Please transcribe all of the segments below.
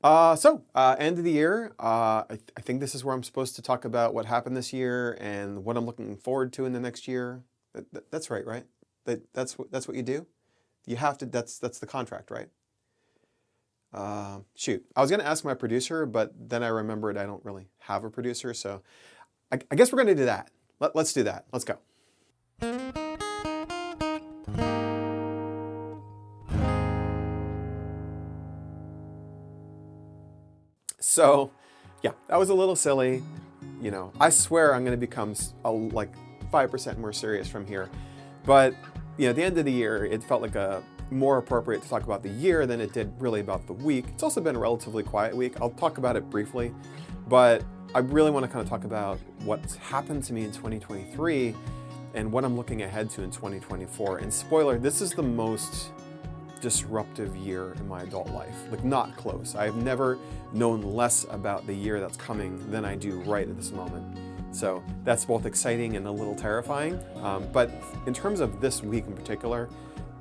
End of the year. I think this is where I'm supposed to talk about what happened this year and what I'm looking forward to in the next year. That's right, right? That's what you do. You have to. That's the contract, right? Shoot, I was gonna ask my producer, but then I remembered I don't really have a producer, so I guess we're gonna do that. Let's do that. Let's go. So, yeah, that was a little silly. You know, I swear I'm going to become like 5% more serious from here. But, you know, at the end of the year, it felt like a more appropriate to talk about the year than it did really about the week. It's also been a relatively quiet week. I'll talk about it briefly, but I really want to kind of talk about what's happened to me in 2023 and what I'm looking ahead to in 2024. And spoiler, this is the most disruptive year in my adult life. Like, not close. I have never known less about the year that's coming than I do right at this moment. So that's both exciting and a little terrifying. But in terms of this week in particular,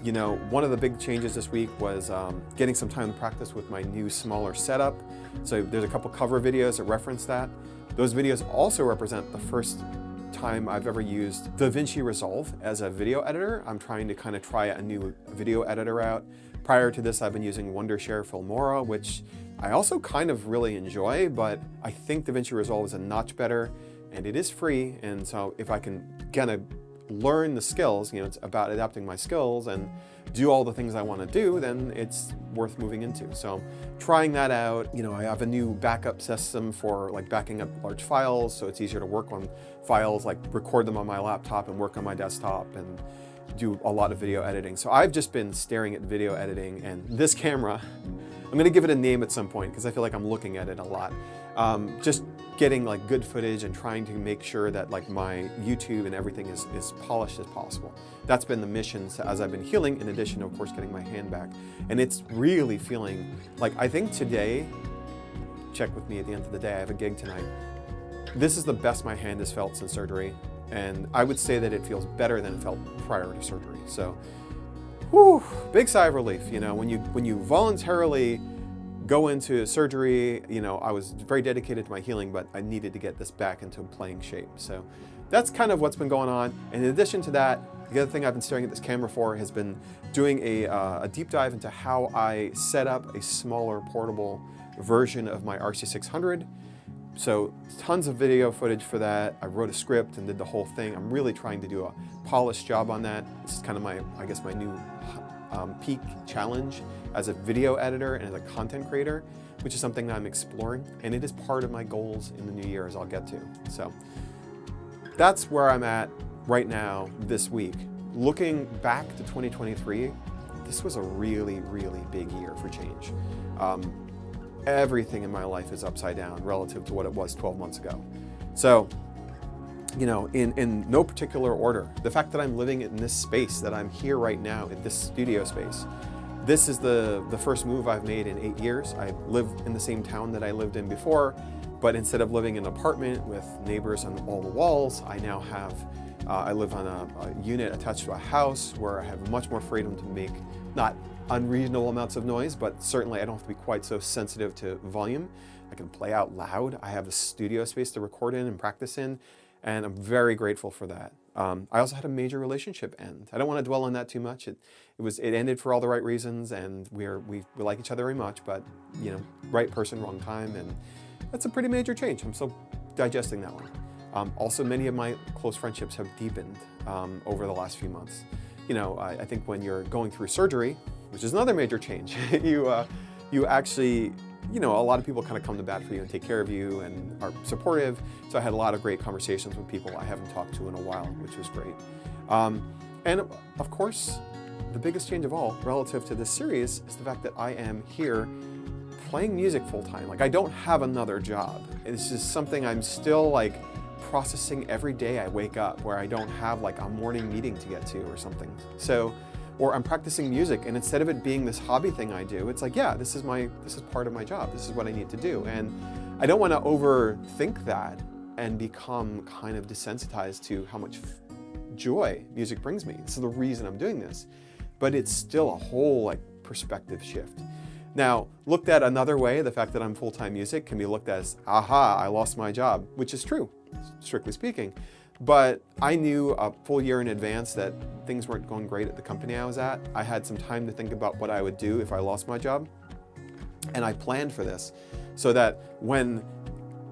you know, one of the big changes this week was getting some time to practice with my new smaller setup. So there's a couple cover videos that reference that. Those videos also represent the first time I've ever used DaVinci Resolve as a video editor. I'm trying to kind of try a new video editor out. Prior to this, I've been using Wondershare Filmora, which I also kind of really enjoy, but I think DaVinci Resolve is a notch better, and it is free. And so if I can kind of learn the skills, you know, it's about adapting my skills and do all the things I want to do, then it's worth moving into. So trying that out. You know, I have a new backup system for like backing up large files, so it's easier to work on files, like record them on my laptop and work on my desktop and do a lot of video editing. So I've just been staring at video editing, and this camera, I'm going to give it a name at some point because I feel like I'm looking at it a lot. Just getting like good footage and trying to make sure that like my YouTube and everything is polished as possible. That's been the mission as I've been healing, in addition to, of course, getting my hand back. And it's really feeling like, I think today, check with me at the end of the day, I have a gig tonight. This is the best my hand has felt since surgery. And I would say that it feels better than it felt prior to surgery. So, whew, big sigh of relief. You know, when you voluntarily go into surgery, you know, I was very dedicated to my healing, but I needed to get this back into playing shape. So that's kind of what's been going on. And in addition to that, the other thing I've been staring at this camera for has been doing a deep dive into how I set up a smaller portable version of my RC600. So tons of video footage for that. I wrote a script and did the whole thing. I'm really trying to do a polished job on that. This is kind of my, I guess, my new peak challenge as a video editor and as a content creator, which is something that I'm exploring. And it is part of my goals in the new year, as I'll get to. So that's where I'm at right now this week. Looking back to 2023, this was a really, really big year for change. Everything in my life is upside down relative to what it was 12 months ago. So, you know, in no particular order, the fact that I'm living in this space, that I'm here right now in this studio space, this is the first move I've made in 8 years. I live in the same town that I lived in before, but instead of living in an apartment with neighbors on all the walls, I now have, I live on a unit attached to a house where I have much more freedom to make not unreasonable amounts of noise, but certainly I don't have to be quite so sensitive to volume. I can play out loud. I have a studio space to record in and practice in, and I'm very grateful for that. I also had a major relationship end. I don't want to dwell on that too much. It ended for all the right reasons, and we like each other very much, but you know, right person, wrong time, and that's a pretty major change. I'm still digesting that one. Also, many of my close friendships have deepened over the last few months. You know, I think when you're going through surgery, which is another major change, you actually, you know, a lot of people kind of come to bat for you and take care of you and are supportive. So I had a lot of great conversations with people I haven't talked to in a while, which was great. And of course, the biggest change of all relative to this series is the fact that I am here playing music full time. Like, I don't have another job. It's just something I'm still like processing every day I wake up, where I don't have like a morning meeting to get to or something. So, or I'm practicing music, and instead of it being this hobby thing I do, it's like, yeah, this is part of my job. This is what I need to do. And I don't want to overthink that and become kind of desensitized to how much joy music brings me. This is the reason I'm doing this. But it's still a whole like perspective shift. Now, looked at another way, the fact that I'm full-time music can be looked at as, aha, I lost my job, which is true, strictly speaking. But I knew a full year in advance that things weren't going great at the company I was at. I had some time to think about what I would do if I lost my job. And I planned for this so that when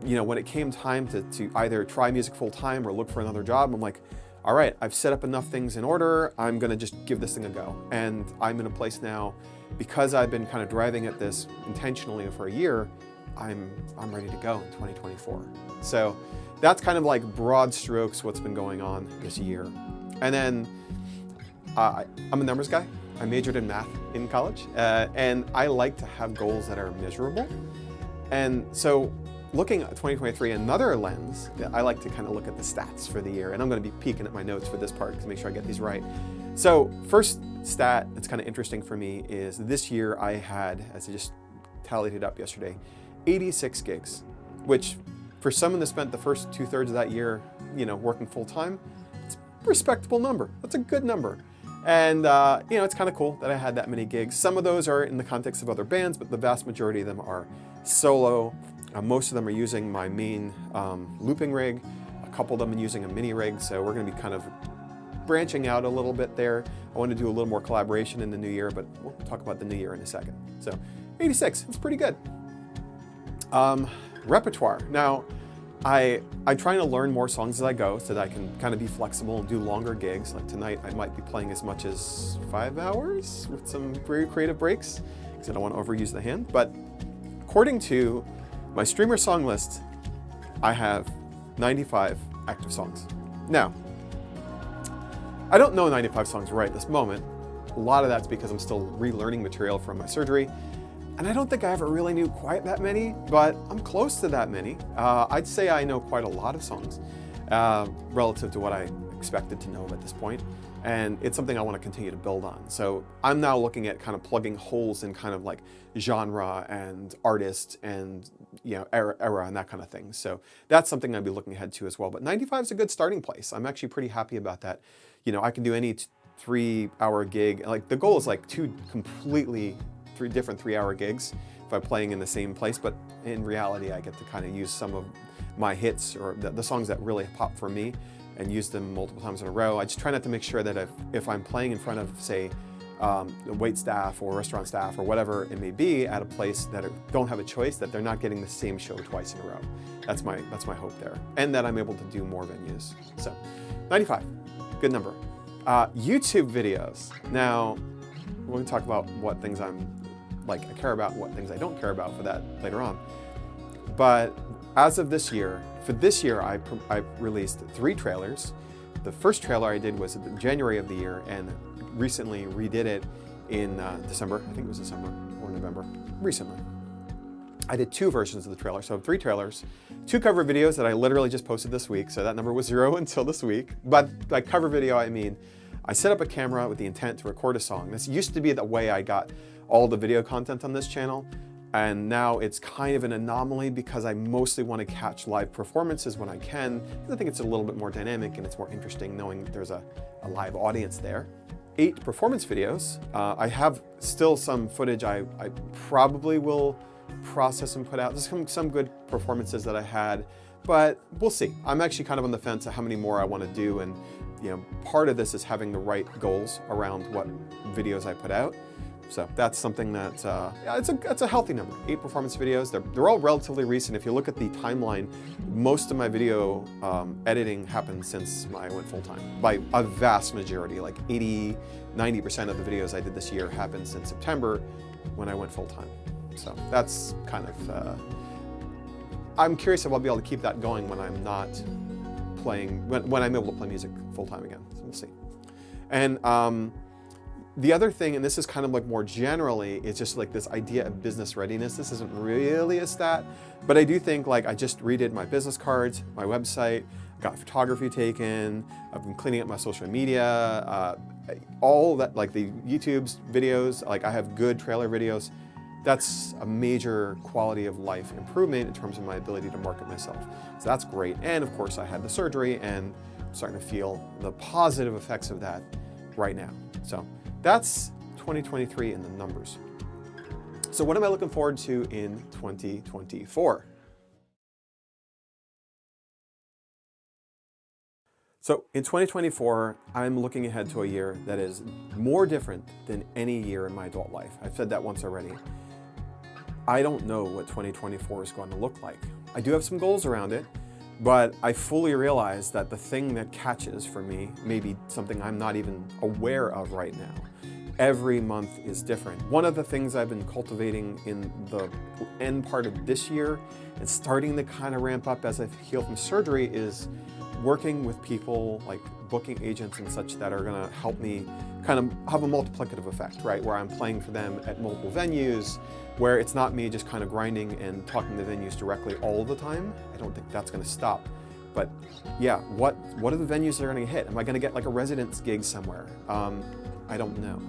it came time to either try music full-time or look for another job, I'm like, all right, I've set up enough things in order, I'm gonna just give this thing a go. And I'm in a place now, because I've been kind of driving at this intentionally for a year, I'm ready to go in 2024. So that's kind of like broad strokes what's been going on this year. And then I'm a numbers guy. I majored in math in college, and I like to have goals that are measurable. And so looking at 2023, another lens, I like to kind of look at the stats for the year, and I'm going to be peeking at my notes for this part to make sure I get these right. So first stat that's kind of interesting for me is this year I had, as I just tallied it up yesterday, 86 gigs, which for someone that spent the first 2/3 of that year, working full time, it's a respectable number. That's a good number. And it's kind of cool that I had that many gigs. Some of those are in the context of other bands, but the vast majority of them are solo. Most of them are using my main looping rig. A couple of them are using a mini rig, so we're going to be kind of branching out a little bit there. I want to do a little more collaboration in the new year, but we'll talk about the new year in a second. So 86, that's pretty good. Repertoire. Now, I'm trying to learn more songs as I go so that I can kind of be flexible and do longer gigs. Like tonight, I might be playing as much as 5 hours with some very creative breaks because I don't want to overuse the hand. But according to my streamer song list, I have 95 active songs. Now, I don't know 95 songs right this moment. A lot of that's because I'm still relearning material from my surgery. And I don't think I ever really knew quite that many, but I'm close to that many. I'd say I know quite a lot of songs relative to what I expected to know at this point. And it's something I want to continue to build on. So I'm now looking at kind of plugging holes in kind of like genre and artist and era and that kind of thing. So that's something I'd be looking ahead to as well. But 95 is a good starting place. I'm actually pretty happy about that. I can do any 3-hour gig. Like the goal is like three different 3-hour gigs if I'm playing in the same place, but in reality I get to kind of use some of my hits or the songs that really pop for me and use them multiple times in a row. I just try not to make sure that if I'm playing in front of, say, the wait staff or restaurant staff or whatever it may be at a place that don't have a choice, that they're not getting the same show twice in a row. That's my hope there, and that I'm able to do more venues. So 95, good number. YouTube videos. Now we're going to talk about what things I care about, what things I don't care about for that later on. But as of this year, for this year, I released 3 trailers. The first trailer I did was in January of the year, and recently redid it in December. I think it was December or November, recently. I did 2 versions of the trailer, so 3 trailers, 2 cover videos that I literally just posted this week, so that number was 0 until this week. But by cover video, I mean, I set up a camera with the intent to record a song. This used to be the way I got all the video content on this channel, and now it's kind of an anomaly because I mostly want to catch live performances when I can, because I think it's a little bit more dynamic and it's more interesting knowing there's a live audience there. 8 performance videos. I have still some footage I probably will process and put out. There's some good performances that I had, but we'll see. I'm actually kind of on the fence of how many more I want to do, and part of this is having the right goals around what videos I put out. So that's something that, it's a healthy number. 8 performance videos. They're all relatively recent. If you look at the timeline, most of my video editing happened since I went full-time. By a vast majority, like 80, 90% of the videos I did this year happened since September when I went full-time. So that's kind of, I'm curious if I'll be able to keep that going when I'm not playing, when I'm able to play music full-time again. So we'll see. And the other thing, and this is kind of like more generally, is just like this idea of business readiness. This isn't really a stat, but I do think like I just redid my business cards, my website, got photography taken, I've been cleaning up my social media, all that, like the YouTube's videos, like I have good trailer videos. That's a major quality of life improvement in terms of my ability to market myself. So that's great. And of course I had the surgery and I'm starting to feel the positive effects of that right now. So that's 2023 in the numbers. So what am I looking forward to in 2024? So in 2024, I'm looking ahead to a year that is more different than any year in my adult life. I've said that once already. I don't know what 2024 is going to look like. I do have some goals around it, but I fully realize that the thing that catches for me may be something I'm not even aware of right now. Every month is different. One of the things I've been cultivating in the end part of this year and starting to kind of ramp up as I heal from surgery is working with people like booking agents and such that are going to help me kind of have a multiplicative effect, right? Where I'm playing for them at multiple venues, where it's not me just kind of grinding and talking to venues directly all the time. I don't think that's going to stop. But yeah, what are the venues that are going to hit? Am I going to get like a residence gig somewhere? I don't know.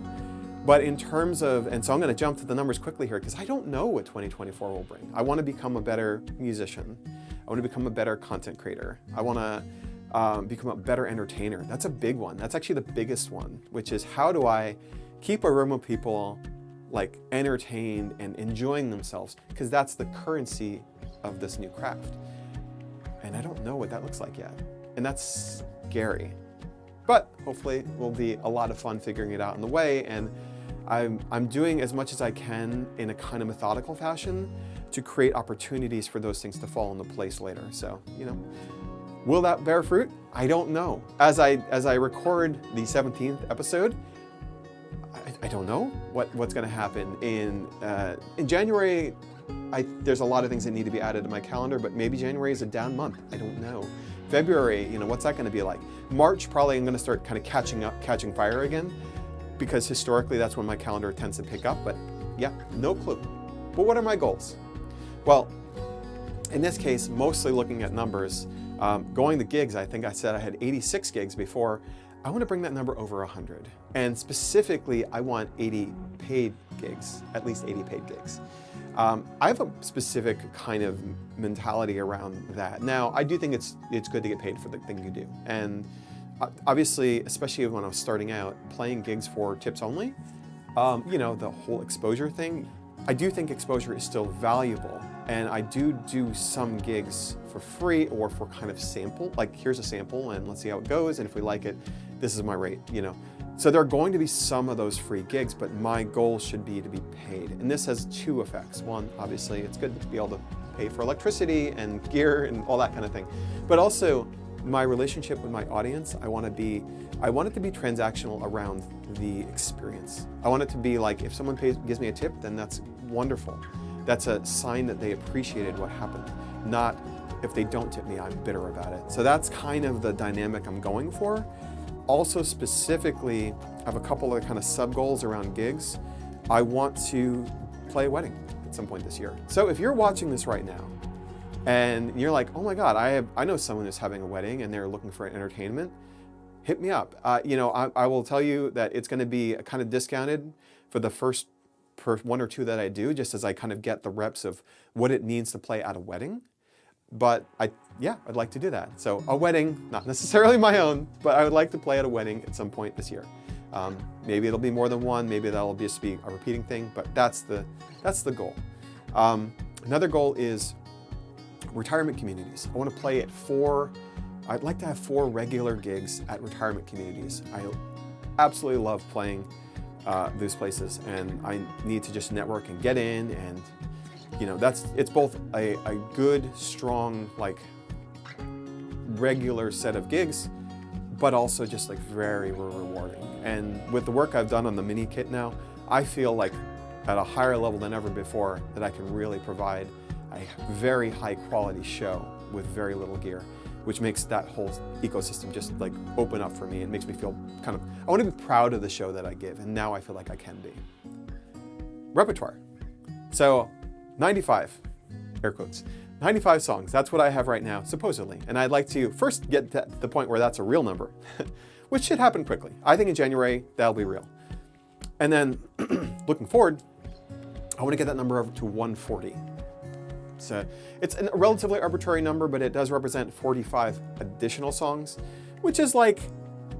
But in terms of, and so I'm going to jump to the numbers quickly here because I don't know what 2024 will bring. I want to become a better musician. I want to become a better content creator. I want to become a better entertainer. That's a big one. That's actually the biggest one, which is how do I keep a room of people like entertained and enjoying themselves? Because that's the currency of this new craft. And I don't know what that looks like yet. And that's scary. But hopefully it will be a lot of fun figuring it out on the way. And I'm doing as much as I can in a kind of methodical fashion to create opportunities for those things to fall into place later. So, you know, will that bear fruit? I don't know. As I record the 17th episode, I don't know what's going to happen in January. There's a lot of things that need to be added to my calendar, but maybe January is a down month. I don't know. February, you know, what's that going to be like? March, probably I'm going to start kind of catching fire again, because historically that's when my calendar tends to pick up. But yeah, no clue. But what are my goals? Well, in this case, mostly looking at numbers, going to gigs. I think I said I had 86 gigs before. I want to bring that number over 100. And specifically, I want 80 paid gigs, at least 80 paid gigs. I have a specific kind of mentality around that. Now, I do think it's good to get paid for the thing you do. And obviously, especially when I was starting out, playing gigs for tips only, you know, the whole exposure thing, I do think exposure is still valuable. And I do some gigs for free or for kind of sample, like here's a sample and let's see how it goes. And if we like it, this is my rate, you know. So there are going to be some of those free gigs, but my goal should be to be paid. And this has two effects. One, obviously, it's good to be able to pay for electricity and gear and all that kind of thing. But also, my relationship with my audience, I want it to be transactional around the experience. I want it to be like, if someone gives me a tip, then that's wonderful. That's a sign that they appreciated what happened. Not if they don't tip me, I'm bitter about it. So that's kind of the dynamic I'm going for. Also specifically, I have a couple of kind of sub-goals around gigs. I want to play a wedding at some point this year. So if you're watching this right now, and you're like, oh my God, I know someone who's having a wedding and they're looking for entertainment, hit me up. You know, I will tell you that it's gonna be kind of discounted for the first one or two that I do, just as I kind of get the reps of what it means to play at a wedding. But I'd like to do that. So a wedding, not necessarily my own, but I would like to play at a wedding at some point this year. Maybe it'll be more than one, maybe that'll just be a repeating thing, but that's the goal. Another goal is retirement communities. I want to play at I'd like to have 4 regular gigs at retirement communities. I absolutely love playing those places, and I need to just network and get in, and you know, it's both a good, strong, like regular set of gigs, but also just like very rewarding. And with the work I've done on the mini kit now, I feel like at a higher level than ever before that I can really provide a very high quality show with very little gear, which makes that whole ecosystem just like open up for me. It makes me feel kind of, I want to be proud of the show that I give, and now I feel like I can be. Repertoire. So 95, air quotes, 95 songs. That's what I have right now, supposedly. And I'd like to first get to the point where that's a real number, which should happen quickly. I think in January, that'll be real. And then looking forward, I want to get that number over to 140. So it's a relatively arbitrary number, but it does represent 45 additional songs, which is like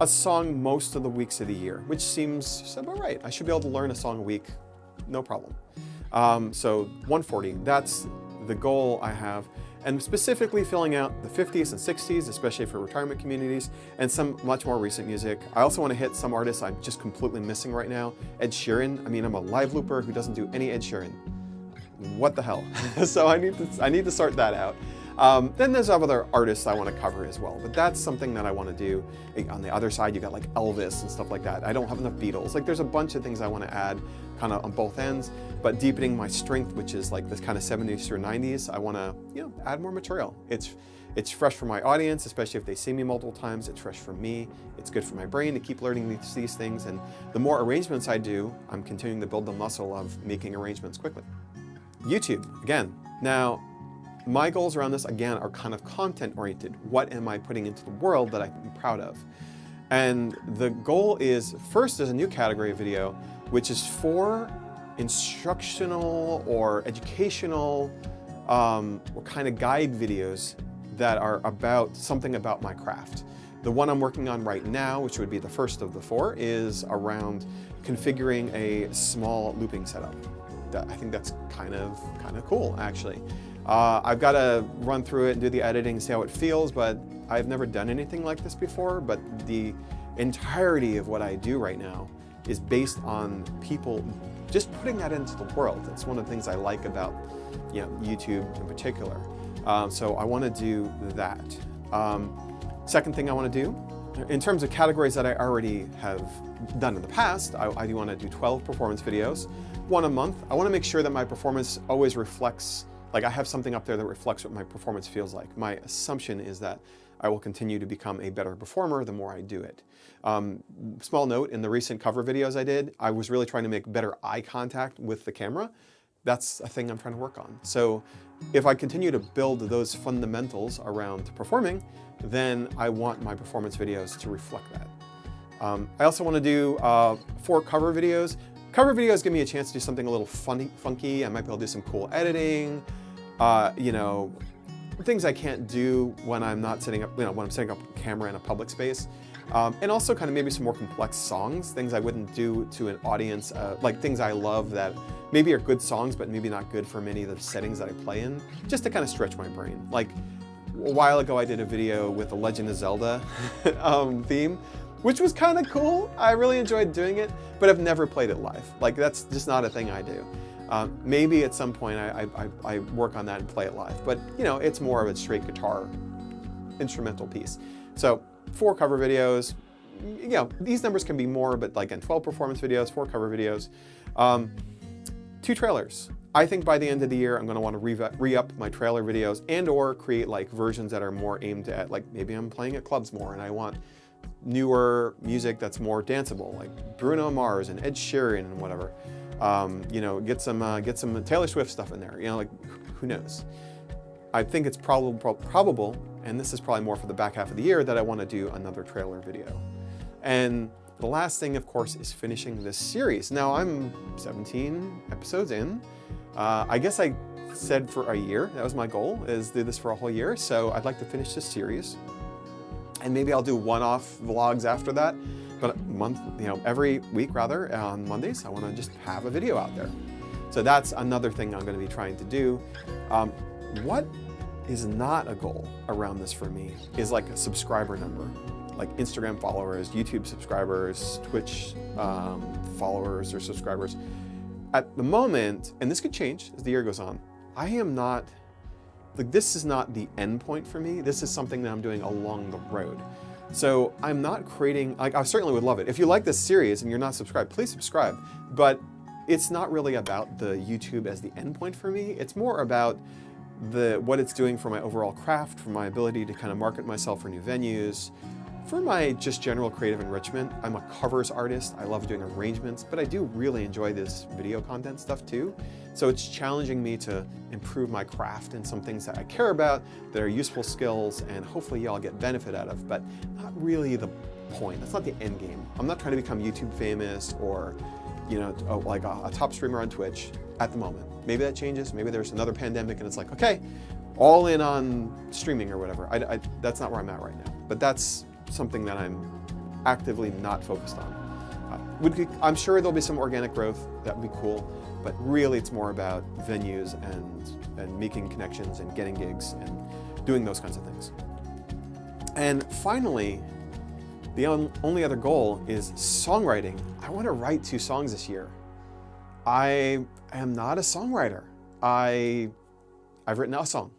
a song most of the weeks of the year, which seems about right. I should be able to learn a song a week, no problem. So 140, that's the goal I have. And specifically filling out the 50s and 60s, especially for retirement communities, and some much more recent music. I also want to hit some artists I'm just completely missing right now. Ed Sheeran. I mean, I'm a live looper who doesn't do any Ed Sheeran. What the hell? So I need to sort that out. Then there's other artists I want to cover as well, but that's something that I want to do. On the other side, you got like Elvis and stuff like that. I don't have enough Beatles. Like there's a bunch of things I want to add kind of on both ends, but deepening my strength, which is like this kind of 70s through 90s, I want to, add more material. It's fresh for my audience, especially if they see me multiple times. It's fresh for me. It's good for my brain to keep learning these things. And the more arrangements I do, I'm continuing to build the muscle of making arrangements quickly. YouTube, again. Now, my goals around this, again, are kind of content-oriented. What am I putting into the world that I'm proud of? And the goal is, first, there's a new category of video, which is for instructional or educational or kind of guide videos that are about something about my craft. The one I'm working on right now, which would be the first of the 4, is around configuring a small looping setup. I think that's kind of cool, actually. I've got to run through it and do the editing and see how it feels, but I've never done anything like this before. But the entirety of what I do right now is based on people just putting that into the world. It's one of the things I like about YouTube in particular. So I want to do that. Second thing I want to do, in terms of categories that I already have done in the past, I do want to do 12 performance videos, 1 a month. I want to make sure that my performance always reflects, like I have something up there that reflects what my performance feels like. My assumption is that I will continue to become a better performer the more I do it. Small note, in the recent cover videos I did, I was really trying to make better eye contact with the camera. That's a thing I'm trying to work on. So if I continue to build those fundamentals around performing, then I want my performance videos to reflect that. I also want to do 4 cover videos. Cover videos give me a chance to do something a little funky. I might be able to do some cool editing, things I can't do when I'm not setting up, when I'm setting up a camera in a public space. And also kind of maybe some more complex songs, things I wouldn't do to an audience, like things I love that maybe are good songs, but maybe not good for many of the settings that I play in, just to kind of stretch my brain. Like a while ago, I did a video with the Legend of Zelda theme, which was kind of cool. I really enjoyed doing it, but I've never played it live. Like that's just not a thing I do. Maybe at some point I work on that and play it live, but it's more of a straight guitar instrumental piece. So 4 cover videos, these numbers can be more, but like in 12 performance videos, 4 cover videos, 2 trailers. I think by the end of the year, I'm going to want to re-up my trailer videos and or create like versions that are more aimed at, like maybe I'm playing at clubs more and I want newer music that's more danceable, like Bruno Mars and Ed Sheeran and whatever. Get some Taylor Swift stuff in there. Like who knows? I think it's probable, and this is probably more for the back half of the year, that I want to do another trailer video. And the last thing, of course, is finishing this series. Now I'm 17 episodes in. I guess I said for a year. That was my goal, is do this for a whole year. So I'd like to finish this series. And maybe I'll do one-off vlogs after that. But every week rather, on Mondays, I want to just have a video out there. So that's another thing I'm going to be trying to do. What is not a goal around this for me is like a subscriber number, like Instagram followers, YouTube subscribers, Twitch followers or subscribers. At the moment, and this could change as the year goes on, I am not, like this is not the end point for me. This is something that I'm doing along the road. So I'm not creating, like I certainly would love it. If you like this series and you're not subscribed, please subscribe. But it's not really about the YouTube as the end point for me. It's more about what it's doing for my overall craft, for my ability to kind of market myself for new venues, for my just general creative enrichment. I'm a covers artist. I love doing arrangements, but I do really enjoy this video content stuff too. So it's challenging me to improve my craft and some things that I care about that are useful skills and hopefully y'all get benefit out of, but not really the point. That's not the end game. I'm not trying to become YouTube famous or like a top streamer on Twitch at the moment. Maybe that changes. Maybe there's another pandemic and it's like, okay, all in on streaming or whatever. That's not where I'm at right now. But that's something that I'm actively not focused on. I'm sure there'll be some organic growth. That would be cool. But really, it's more about venues and making connections and getting gigs and doing those kinds of things. And finally, the only other goal is songwriting. I want to write 2 songs this year. I am not a songwriter. I've written a song,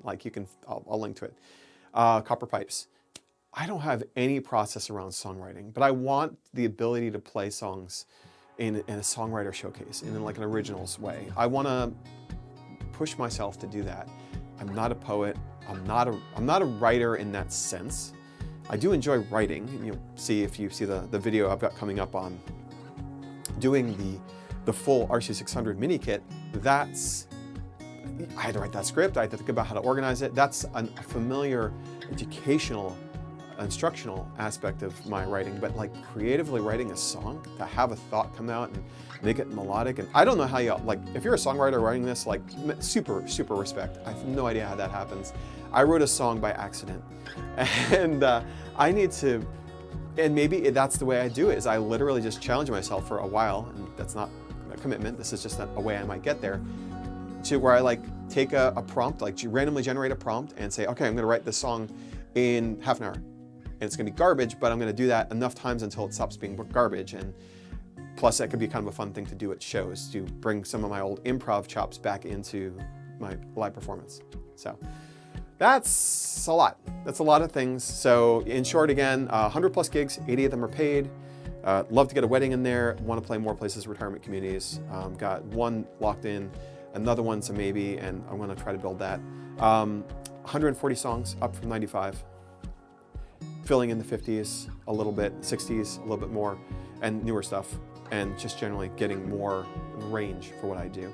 like I'll link to it, Copper Pipes. I don't have any process around songwriting, but I want the ability to play songs in a songwriter showcase, in like an originals way. I want to push myself to do that. I'm not a poet. I'm not a writer in that sense. I do enjoy writing, and you'll see if you see the video I've got coming up on doing the full RC600 mini kit. I had to write that script. I had to think about how to organize it. That's a familiar educational, instructional aspect of my writing, but like creatively writing a song, to have a thought come out and make it melodic. And I don't know how you, like, if you're a songwriter writing this, like super respect. I have no idea how that happens. I wrote a song by accident, and I need to, and maybe that's the way I do it, is I literally just challenge myself for a while, and that's not a commitment, this is just a way I might get there, to where I like take a prompt, like randomly generate a prompt and say, okay, I'm gonna write this song in half an hour. And it's gonna be garbage, but I'm gonna do that enough times until it stops being garbage. And plus that could be kind of a fun thing to do at shows, to bring some of my old improv chops back into my live performance. So that's a lot. That's a lot of things. So in short, again, 100 plus gigs, 80 of them are paid. Love to get a wedding in there. Want to play more places, retirement communities. Got one locked in, another one's a maybe, and I'm going to try to build that. 140 songs, up from 95. Filling in the 50s a little bit, 60s a little bit more, and newer stuff, and just generally getting more range for what I do.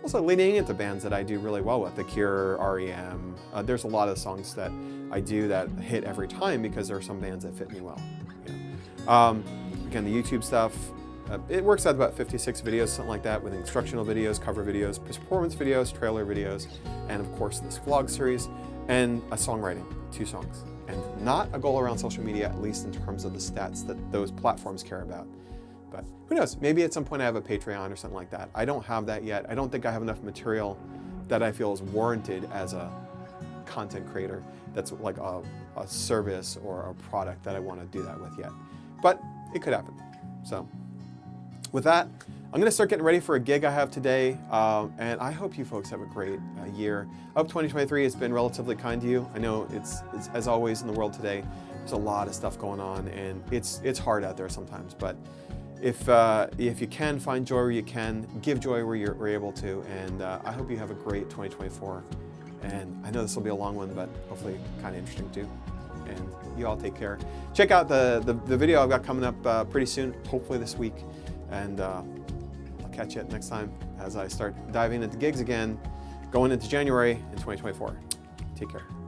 Also leaning into bands that I do really well with, The Cure, REM. There's a lot of songs that I do that hit every time because there are some bands that fit me well. Yeah. Again, the YouTube stuff, it works out about 56 videos, something like that, with instructional videos, cover videos, performance videos, trailer videos, and of course this vlog series, and a songwriting, 2 songs. And not a goal around social media, at least in terms of the stats that those platforms care about. But who knows, maybe at some point I have a Patreon or something like that. I don't have that yet. I don't think I have enough material that I feel is warranted as a content creator that's like a service or a product that I want to do that with yet. But it could happen. So with that, I'm going to start getting ready for a gig I have today, and I hope you folks have a great year. I hope 2023 has been relatively kind to you. I know it's as always in the world today, there's a lot of stuff going on, and it's hard out there sometimes. But if you can find joy where you can, give joy where you're able to, and I hope you have a great 2024. And I know this will be a long one, but hopefully kind of interesting too. And you all take care. Check out the video I've got coming up pretty soon, hopefully this week, and I'll catch you next time as I start diving into gigs again, going into January in 2024. Take care.